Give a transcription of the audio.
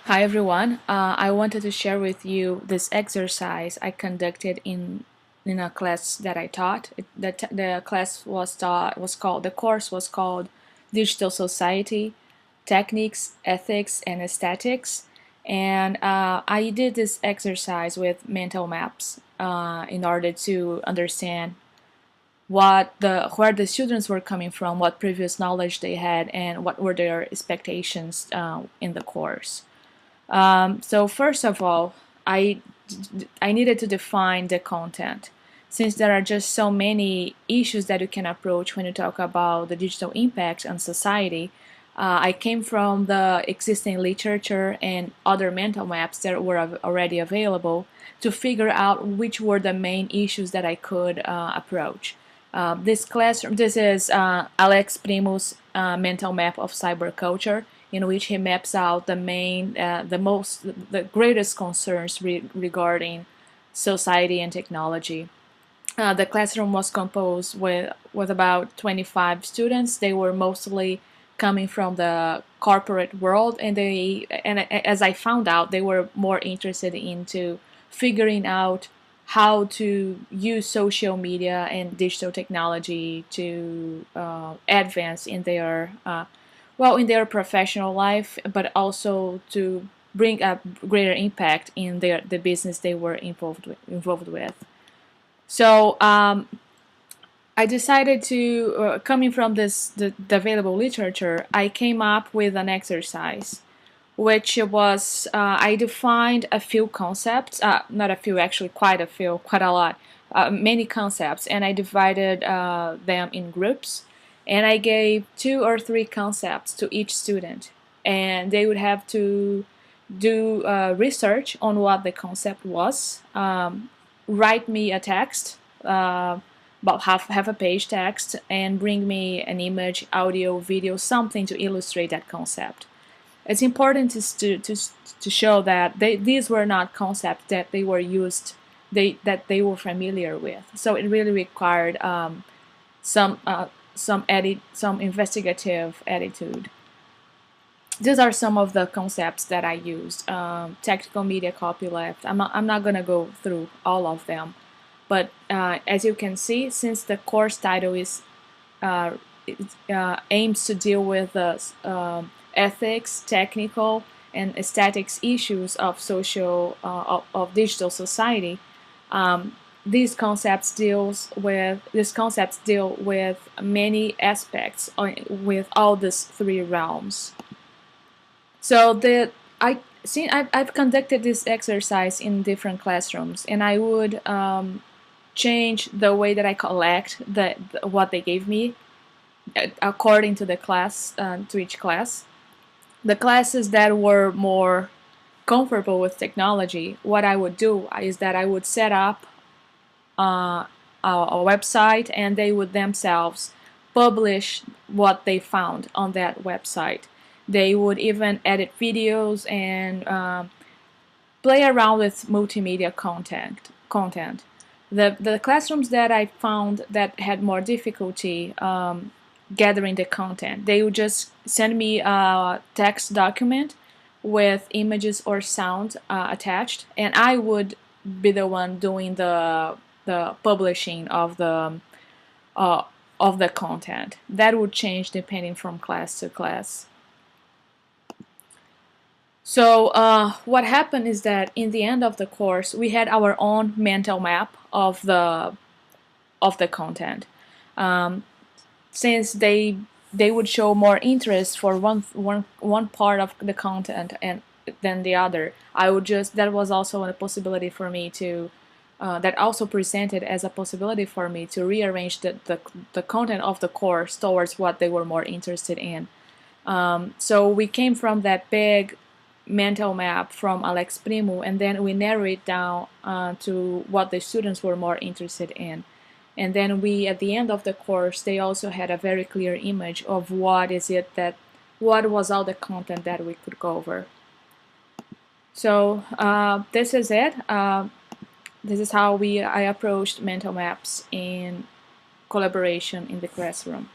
Hi everyone. I wanted to share with you this exercise I conducted in a class that I taught. The class was called the course was called Digital Society, Techniques, Ethics, and Aesthetics. And I did this exercise with mental maps in order to understand where the students were coming from, what previous knowledge they had, and what were their expectations in the course. So first of all, I I needed to define the content, since there are just so many issues that you can approach when you talk about the digital impact on society. I came from the existing literature and other mental maps that were already available to figure out which were the main issues that I could approach. This is Alex Primo's mental map of cyberculture, in which he maps out the greatest concerns regarding society and technology. The classroom was composed with about 25 students. They were mostly coming from the corporate world, and as I found out, they were more interested into figuring out how to use social media and digital technology to advance in their professional life, but also to bring a greater impact in the business they were involved with. So I decided to, coming from the available literature, I came up with an exercise, which was I defined a few concepts, not a few, actually, quite a lot, many concepts, and I divided them in groups, and I gave 2 or 3 concepts to each student, and they would have to do research on what the concept was, write me a text, about half a page text, and bring me an image, audio, video, something to illustrate that concept. It's important to show that these were not concepts that they were used, that they were familiar with. So it really required some some investigative attitude. These are some of the concepts that I used. Tactical media copyleft. I'm not gonna go through all of them, but as you can see, since the course title is uh, aims to deal with the ethics, technical, and aesthetics issues of of digital society. Um, these concepts deal with many aspects with all these 3 realms. So I've conducted this exercise in different classrooms, and I would change the way that I collect what they gave me according to the class, to each class. The classes that were more comfortable with technology, what I would do is that I would set up a website, and they would themselves publish what they found on that website. They would even edit videos and play around with multimedia content. The classrooms that I found that had more difficulty gathering the content, they would just send me a text document with images or sound attached, and I would be the one doing the publishing uh, of the content. That would change depending from class to class. So what happened is that in the end of the course, we had our own mental map of the content. Um, since they would show more interest for one part of the content and than the other, I would just that was also a possibility for me to that also presented as a possibility for me to rearrange the content of the course towards what they were more interested in. So we came from that big mental map from Alex Primo, and then we narrow it down to what the students were more interested in. And then at the end of the course, they also had a very clear image of what was all the content that we could cover. So this is it. This is how I approached mental maps in collaboration in the classroom.